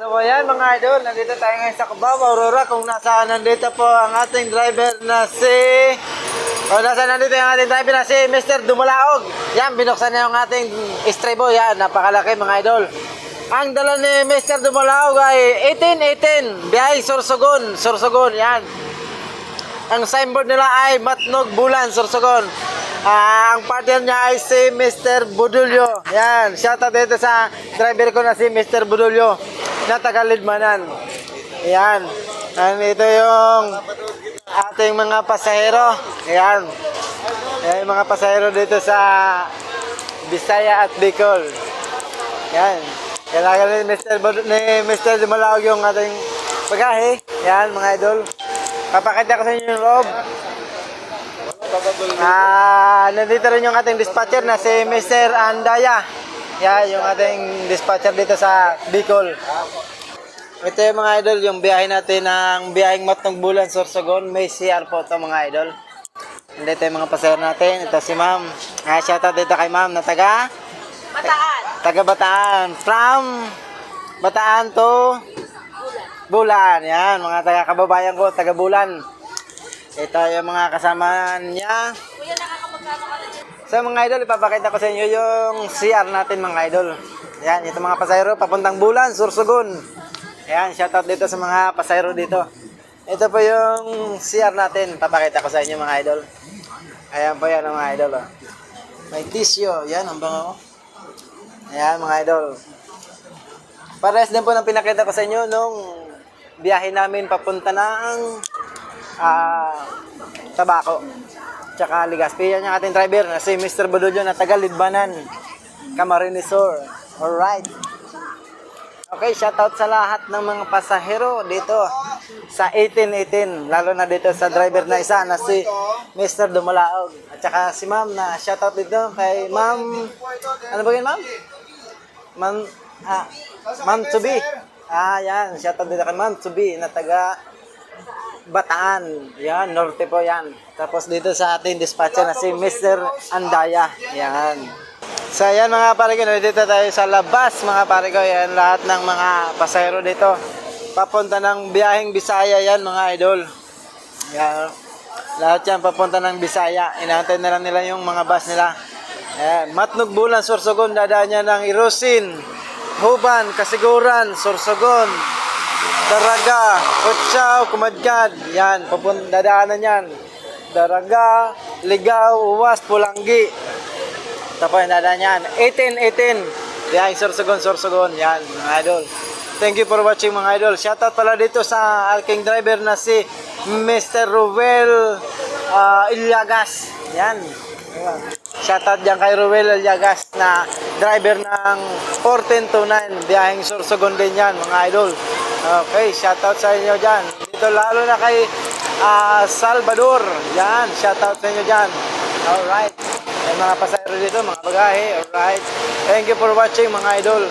So ayan mga idol, nandito tayo ngayon sa Cubao, Aurora, kung nasaan nandito po ang ating driver na si... nasaan nandito yung ating driver na si Mr. Dumalaog. Yan, binuksan niya yung ating estrebo, yan, napakalaki mga idol. Ang dala ni Mr. Dumalaog ay 1818, biyahe Sorsogon, yan. Ang signboard nila ay Matnog Bulan, Sorsogon. Ang partner niya ay si Mr. Budulyo. Yan, shoutout dito sa driver ko na si Mr. Budulyo na taga-Lidmanan. Yan. Ito yung ating mga pasahero. Yan. Yan yung mga pasahero dito sa Bisaya at Bicol. Yan. Kailangan ni Mr. Dumalaog yung ating bagahe. Yan mga idol. Papakita ko sa inyo yung loob. Nandito rin yung ating dispatcher na si Mr. Andaya. Yan, yung ating dispatcher dito sa Bicol. Ito yung mga idol, yung biyahe natin ng biyaheng Matnog Bulan, Sorsogon. May CR po ito mga idol. Nandito yung mga pasahero natin. Ito si ma'am. Shoutout dito kay ma'am na taga Bataan. Taga Bataan. From Bataan to Bulan. Yan, mga taga kababayan ko, taga Bulan. Ito yung mga kasama niya. Kuya, nakakapagkano ka na dyan? So mga idol, ipapakita ko sa inyo yung CR natin mga idol. Yan, ito mga pasahero, papuntang Bulan, Sorsogon. Yan, shoutout dito sa mga pasahero dito. Ito po yung CR natin, papakita ko sa inyo mga idol. Ayan po yan mga idol. Oh. May tissue, yan, ang bango. Ayan mga idol. Pares din po ng pinakita ko sa inyo nung biyahe namin papunta ng Tabaco tsaka Legazpi. Yan yung ating driver na si Mr. Budulyo na taga Lidmanan, Camarines Sur. Alright. Okay, shoutout sa lahat ng mga pasahero dito sa 1818, lalo na dito sa driver na isa na si Mr. Dumalaog. At saka si ma'am na shoutout dito kay ma'am, ano ba yun ma'am? Ma'am Tsubi. Yan, shoutout dito kay ma'am Tsubi na taga Bataan. Yan, norte po yan. Tapos dito sa ating dispatcher na si Mr. Andaya. Yan. So yan mga pare ko, dito tayo sa labas mga pare ko. Yan lahat ng mga pasahero dito. Papunta ng biyaheng Bisaya yan mga idol. Yan. Lahat yan papunta ng Bisaya. Inaantay na lang nila yung mga bus nila. Yan. Matnog Bulan, Sorsogon. Dadaan niya ng Irusin, Huban, Kasiguran, Sorsogon, Daraga, Kutsaw, Kumadgad. Yan, dadaanan yan. Daraga, Ligaw, Uwas, Pulanggi. Tapos yung dadaan yan. 1818. Yan, Sorsogon. Yan, mga idol. Thank you for watching mga idol. Shoutout pala dito sa aking driver na si Mr. Ruel Ilyagas. Yan. Shoutout dyan kay Ruel Ilyagas na driver ng 1429. Biyaheng Sorsogon din yan, mga idol. Okay, shoutout sa inyo dyan. Dito lalo na kay Salvador. Yan, shoutout sa inyo dyan. Alright. May mga pasahero dito, mga bagahe. Alright. Thank you for watching mga idol.